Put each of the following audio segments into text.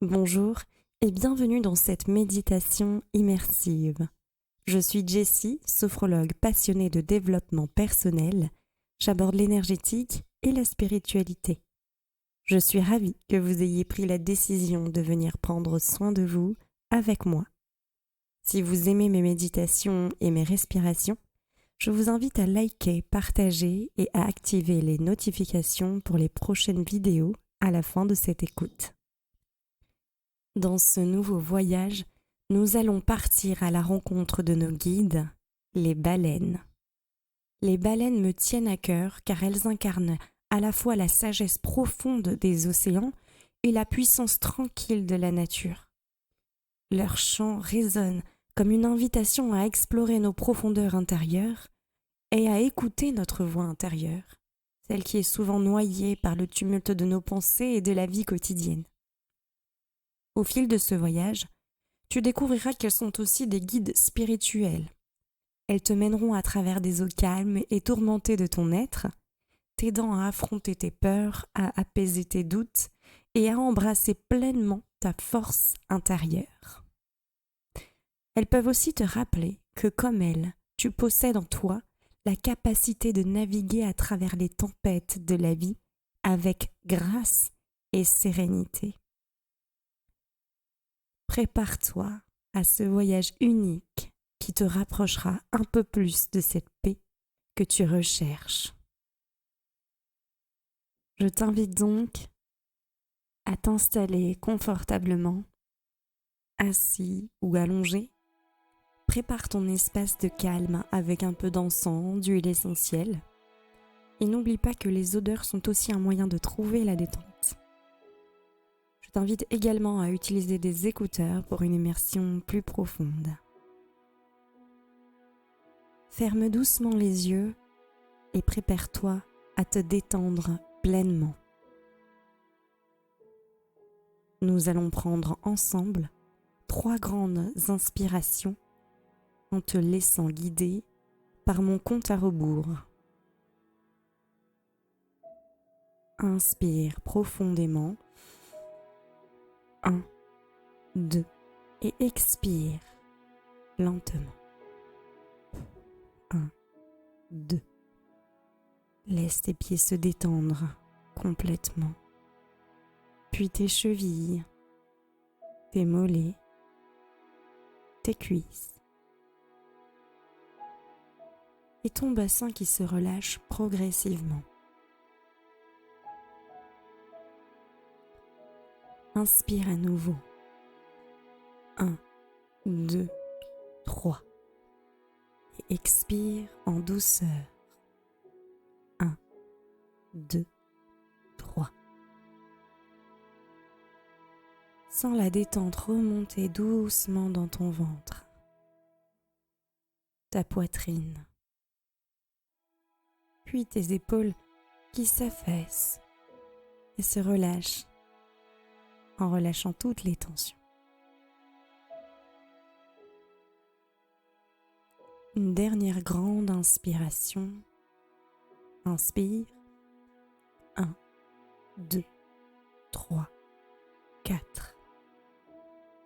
Bonjour et bienvenue dans cette méditation immersive. Je suis Jessie, sophrologue passionnée de développement personnel. J'aborde l'énergétique et la spiritualité. Je suis ravie que vous ayez pris la décision de venir prendre soin de vous avec moi. Si vous aimez mes méditations et mes respirations, je vous invite à liker, partager et à activer les notifications pour les prochaines vidéos à la fin de cette écoute. Dans ce nouveau voyage, nous allons partir à la rencontre de nos guides, les baleines. Les baleines me tiennent à cœur car elles incarnent à la fois la sagesse profonde des océans et la puissance tranquille de la nature. Leur chant résonne comme une invitation à explorer nos profondeurs intérieures et à écouter notre voix intérieure, celle qui est souvent noyée par le tumulte de nos pensées et de la vie quotidienne. Au fil de ce voyage, tu découvriras qu'elles sont aussi des guides spirituels. Elles te mèneront à travers des eaux calmes et tourmentées de ton être, t'aidant à affronter tes peurs, à apaiser tes doutes et à embrasser pleinement ta force intérieure. Elles peuvent aussi te rappeler que comme elles, tu possèdes en toi la capacité de naviguer à travers les tempêtes de la vie avec grâce et sérénité. Prépare-toi à ce voyage unique qui te rapprochera un peu plus de cette paix que tu recherches. Je t'invite donc à t'installer confortablement, assis ou allongé. Prépare ton espace de calme avec un peu d'encens, d'huile essentielle. Et n'oublie pas que les odeurs sont aussi un moyen de trouver la détente. Je t'invite également à utiliser des écouteurs pour une immersion plus profonde. Ferme doucement les yeux et prépare-toi à te détendre pleinement. Nous allons prendre ensemble 3 grandes inspirations en te laissant guider par mon compte à rebours. Inspire profondément. 1, 2 et expire lentement. 1, 2. Laisse tes pieds se détendre complètement. Puis tes chevilles, tes mollets, tes cuisses. Et ton bassin qui se relâche progressivement. Inspire à nouveau. 1, 2, 3. Et expire en douceur. 1, 2, 3. Sens la détente remonter doucement dans ton ventre, ta poitrine, puis tes épaules qui s'affaissent et se relâchent en relâchant toutes les tensions. Une dernière grande inspiration. Inspire. 1, 2, 3, 4.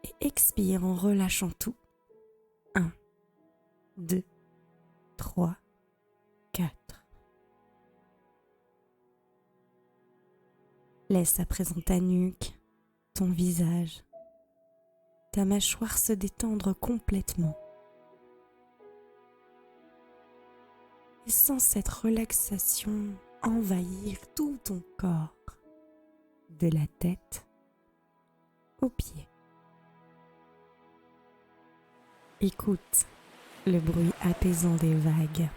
Et expire en relâchant tout. 1, 2, 3, 4. Laisse à présent ta nuque, ton visage, ta mâchoire se détendre complètement. Et sens cette relaxation envahir tout ton corps, de la tête aux pieds. Écoute le bruit apaisant des vagues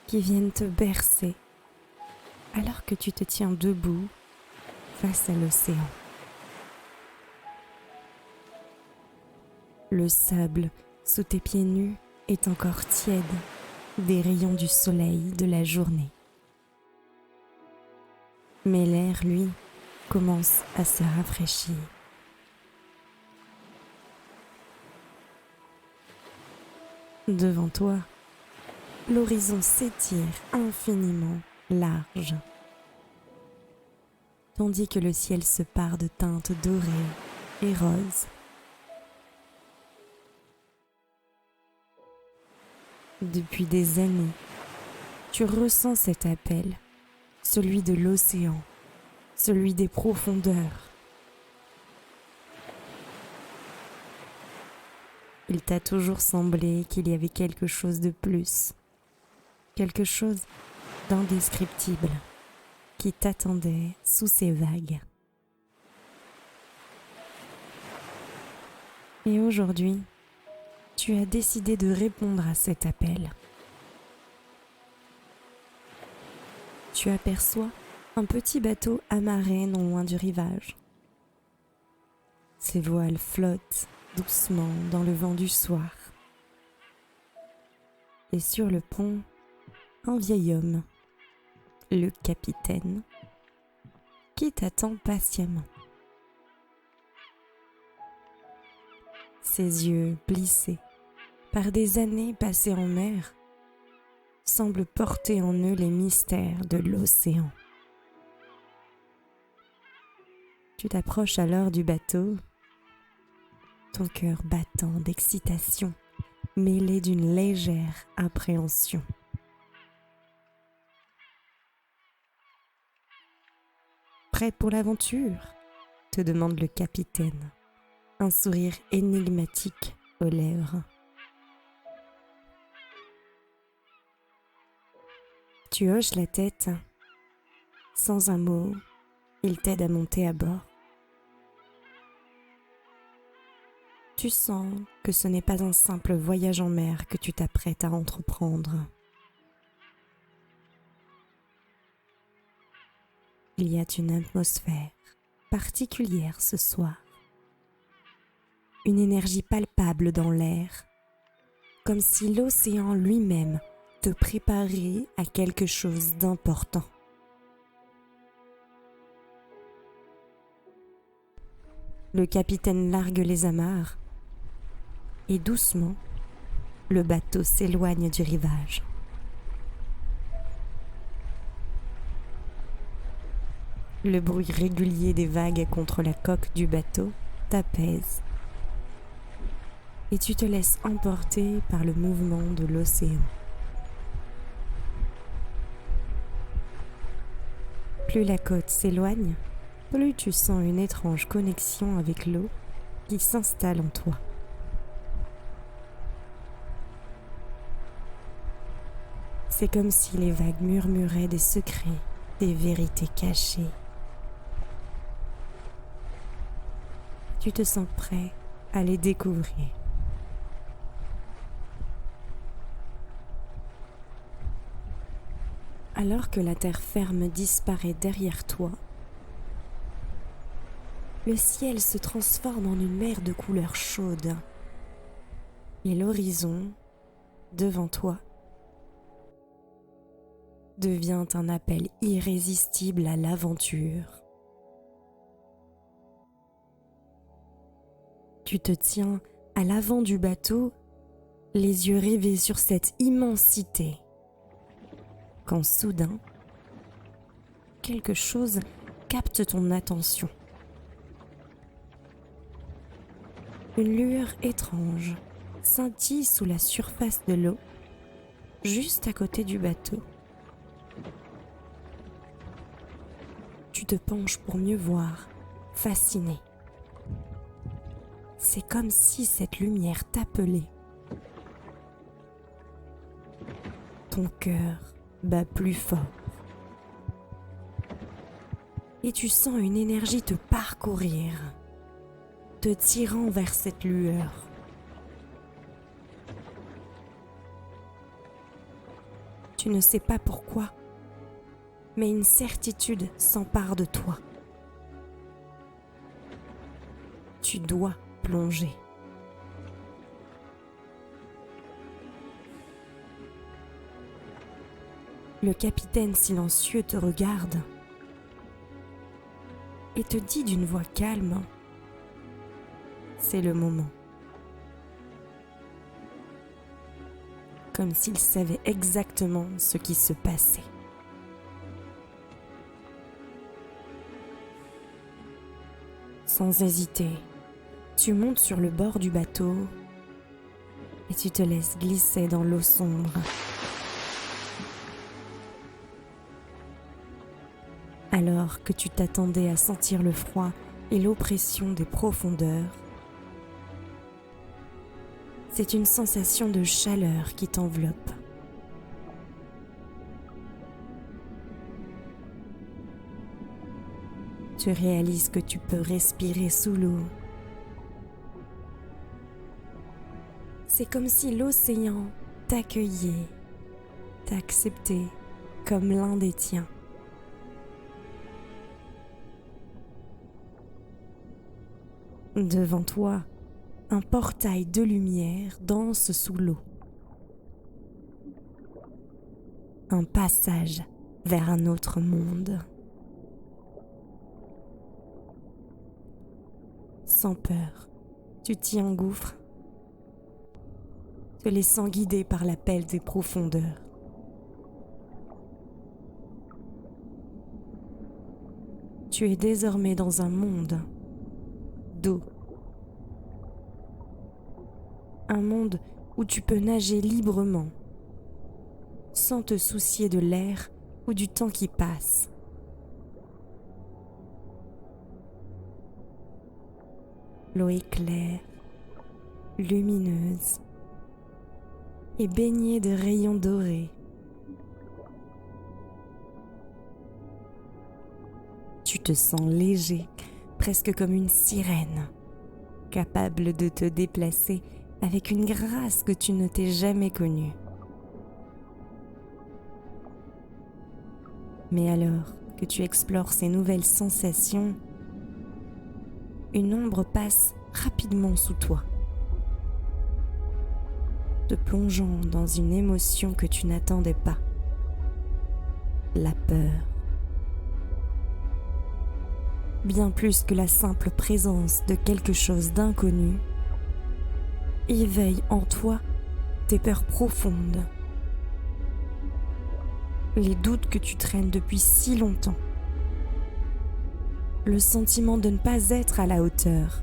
qui viennent te bercer alors que tu te tiens debout face à l'océan. Le sable sous tes pieds nus est encore tiède des rayons du soleil de la journée. Mais l'air, lui, commence à se rafraîchir. Devant toi, l'horizon s'étire infiniment large. tandis que le ciel se pare de teintes dorées et roses. Depuis des années, tu ressens cet appel, celui de l'océan, celui des profondeurs. Il t'a toujours semblé qu'il y avait quelque chose de plus, quelque chose d'indescriptible qui t'attendait sous ces vagues. Et aujourd'hui, tu as décidé de répondre à cet appel. Tu aperçois un petit bateau amarré non loin du rivage. Ses voiles flottent doucement dans le vent du soir. Et sur le pont, un vieil homme, le capitaine, qui t'attend patiemment. Ses yeux plissés par des années passées en mer semblent porter en eux les mystères de l'océan. Tu t'approches alors du bateau, ton cœur battant d'excitation, mêlé d'une légère appréhension. Prêt pour l'aventure ? Te demande le capitaine, un sourire énigmatique aux lèvres. Tu hoches la tête. Sans un mot, il t'aide à monter à bord. Tu sens que ce n'est pas un simple voyage en mer que tu t'apprêtes à entreprendre. Il y a une atmosphère particulière ce soir. Une énergie palpable dans l'air, comme si l'océan lui-même te préparait à quelque chose d'important. Le capitaine largue les amarres et doucement, le bateau s'éloigne du rivage. Le bruit régulier des vagues contre la coque du bateau t'apaise et tu te laisses emporter par le mouvement de l'océan. Plus la côte s'éloigne, plus tu sens une étrange connexion avec l'eau qui s'installe en toi. C'est comme si les vagues murmuraient des secrets, des vérités cachées. Tu te sens prêt à les découvrir. Alors que la terre ferme disparaît derrière toi, le ciel se transforme en une mer de couleurs chaudes et l'horizon, devant toi, devient un appel irrésistible à l'aventure. Tu te tiens à l'avant du bateau, les yeux rivés sur cette immensité, quand soudain, quelque chose capte ton attention. Une lueur étrange scintille sous la surface de l'eau, juste à côté du bateau. Tu te penches pour mieux voir, fasciné. C'est comme si cette lumière t'appelait. Ton cœur bat plus fort. Et tu sens une énergie te parcourir, te tirant vers cette lueur. Tu ne sais pas pourquoi, mais une certitude s'empare de toi. Tu dois plonger. Le capitaine silencieux te regarde et te dit d'une voix calme : c'est le moment. Comme s'il savait exactement ce qui se passait. Sans hésiter, tu montes sur le bord du bateau et tu te laisses glisser dans l'eau sombre. Alors que tu t'attendais à sentir le froid et l'oppression des profondeurs, c'est une sensation de chaleur qui t'enveloppe. Tu réalises que tu peux respirer sous l'eau. C'est comme si l'océan t'accueillait, t'acceptait comme l'un des tiens. Devant toi, un portail de lumière danse sous l'eau. Un passage vers un autre monde. Sans peur, tu t'y engouffres, te laissant guider par l'appel des profondeurs. Tu es désormais dans un monde d'eau. Un monde où tu peux nager librement, sans te soucier de l'air ou du temps qui passe. L'eau est claire, lumineuse et baignée de rayons dorés. Tu te sens léger, presque comme une sirène, capable de te déplacer avec une grâce que tu ne t'es jamais connue. Mais alors que tu explores ces nouvelles sensations, une ombre passe rapidement sous toi, te plongeant dans une émotion que tu n'attendais pas, la peur. Bien plus que la simple présence de quelque chose d'inconnu, éveille en toi tes peurs profondes, les doutes que tu traînes depuis si longtemps, le sentiment de ne pas être à la hauteur,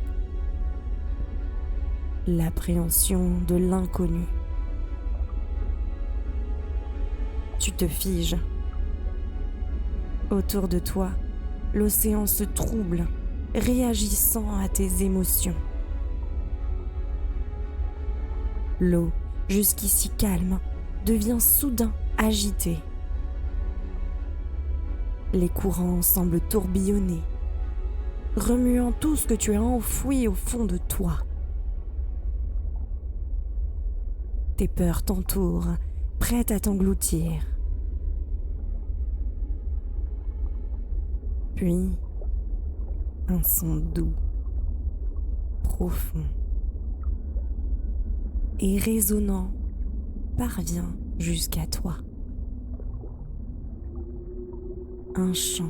l'appréhension de l'inconnu. Tu te figes. Autour de toi, l'océan se trouble, réagissant à tes émotions. L'eau, jusqu'ici calme, devient soudain agitée. Les courants semblent tourbillonner, remuant tout ce que tu as enfoui au fond de toi. Tes peurs t'entourent, prêtes à t'engloutir. Puis, un son doux, profond et résonnant parvient jusqu'à toi. Un chant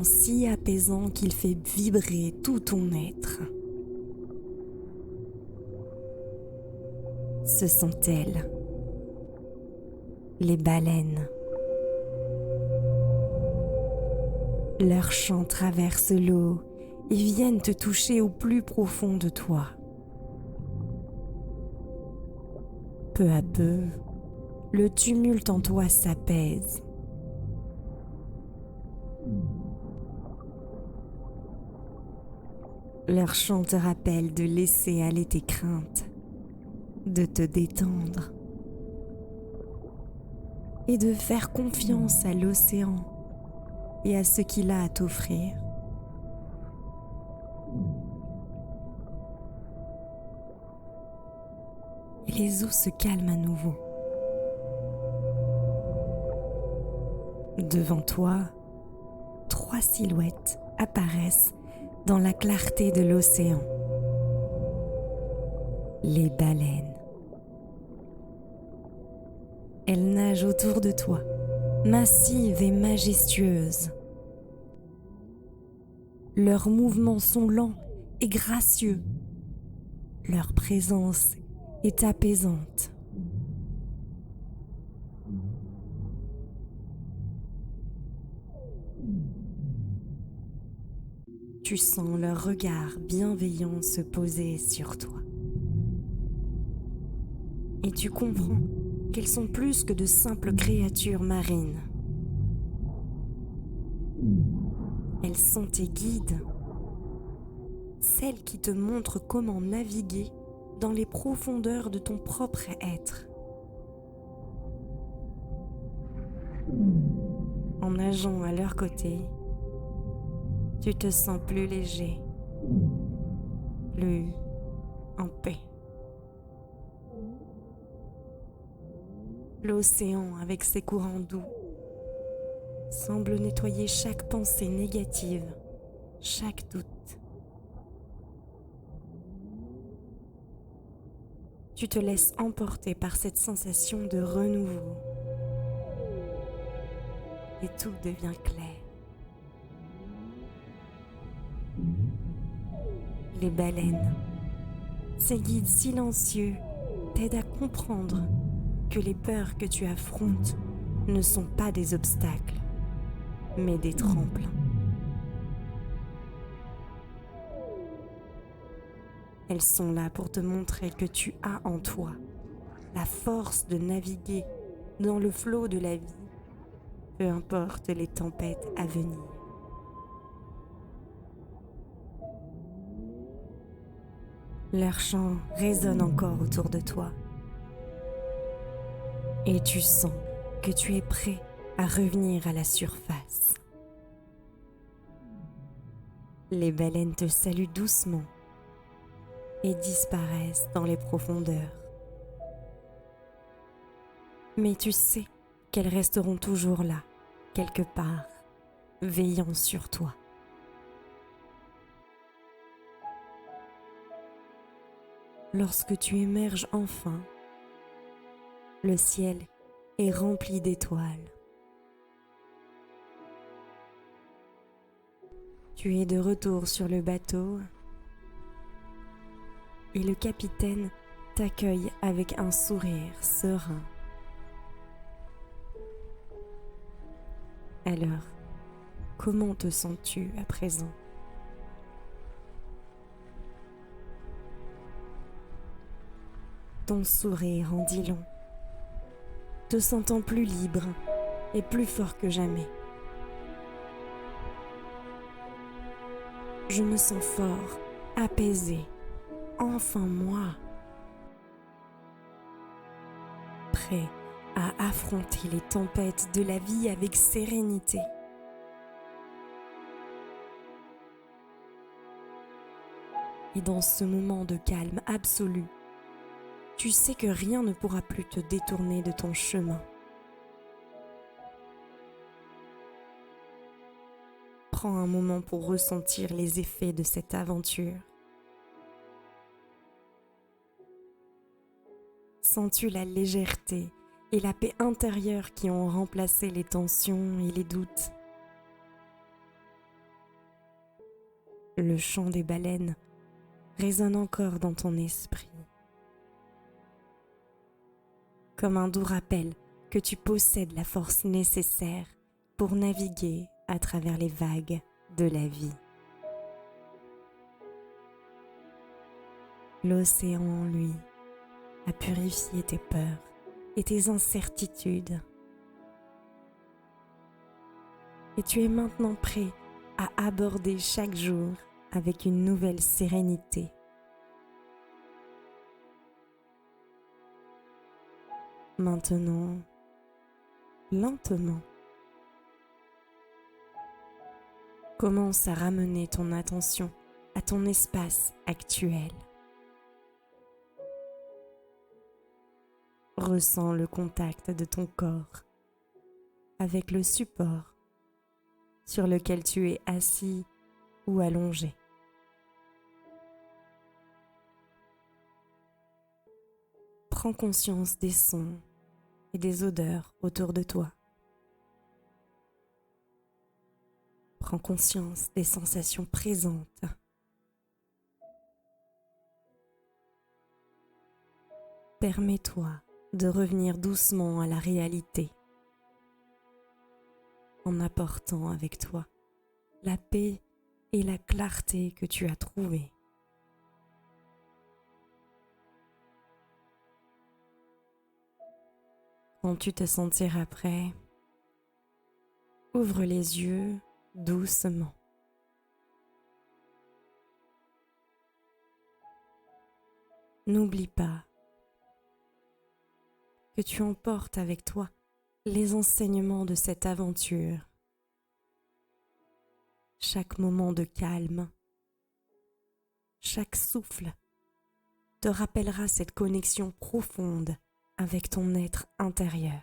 si apaisant qu'il fait vibrer tout ton être. Ce sont elles, les baleines. Leurs chants traversent l'eau et viennent te toucher au plus profond de toi. Peu à peu, le tumulte en toi s'apaise. Leur chant te rappelle de laisser aller tes craintes, de te détendre et de faire confiance à l'océan et à ce qu'il a à t'offrir. Et les eaux se calment à nouveau. Devant toi, 3 silhouettes apparaissent dans la clarté de l'océan. Les baleines. Elles nagent autour de toi, massives et majestueuses. Leurs mouvements sont lents et gracieux. Leur présence est apaisante. Tu sens leur regard bienveillant se poser sur toi. Et tu comprends qu'elles sont plus que de simples créatures marines. Elles sont tes guides, celles qui te montrent comment naviguer dans les profondeurs de ton propre être. En nageant à leur côté, tu te sens plus léger, plus en paix. L'océan, avec ses courants doux, semble nettoyer chaque pensée négative, chaque doute. Tu te laisses emporter par cette sensation de renouveau et tout devient clair. Les baleines, ces guides silencieux, t'aident à comprendre que les peurs que tu affrontes ne sont pas des obstacles, mais des tremplins. Elles sont là pour te montrer que tu as en toi la force de naviguer dans le flot de la vie, peu importe les tempêtes à venir. Leur chant résonne encore autour de toi. Et tu sens que tu es prêt à revenir à la surface. Les baleines te saluent doucement et disparaissent dans les profondeurs. Mais tu sais qu'elles resteront toujours là, quelque part, veillant sur toi. Lorsque tu émerges enfin, le ciel est rempli d'étoiles. Tu es de retour sur le bateau et le capitaine t'accueille avec un sourire serein. Alors, comment te sens-tu à présent ? Ton sourire en dit long, te sentant plus libre et plus fort que jamais. Je me sens fort, apaisé, enfin moi, prêt à affronter les tempêtes de la vie avec sérénité. Et dans ce moment de calme absolu, tu sais que rien ne pourra plus te détourner de ton chemin. Prends un moment pour ressentir les effets de cette aventure. Sens-tu la légèreté et la paix intérieure qui ont remplacé les tensions et les doutes ? Le chant des baleines résonne encore dans ton esprit, comme un doux rappel que tu possèdes la force nécessaire pour naviguer à travers les vagues de la vie. L'océan, lui, a purifié tes peurs et tes incertitudes. Et tu es maintenant prêt à aborder chaque jour avec une nouvelle sérénité. Maintenant, lentement, commence à ramener ton attention à ton espace actuel. Ressens le contact de ton corps avec le support sur lequel tu es assis ou allongé. Prends conscience des sons et des odeurs autour de toi. Prends conscience des sensations présentes. Permets-toi de revenir doucement à la réalité en apportant avec toi la paix et la clarté que tu as trouvée. Quand tu te sentiras prêt, ouvre les yeux doucement. N'oublie pas que tu emportes avec toi les enseignements de cette aventure. Chaque moment de calme, chaque souffle te rappellera cette connexion profonde avec ton être intérieur.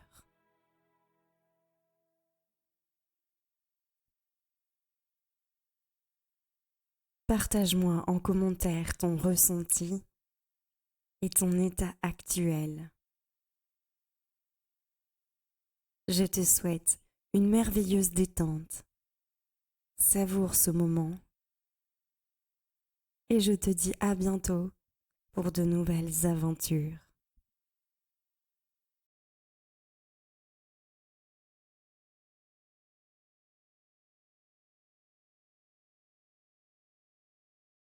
Partage-moi en commentaire ton ressenti et ton état actuel. Je te souhaite une merveilleuse détente. Savoure ce moment et je te dis à bientôt pour de nouvelles aventures.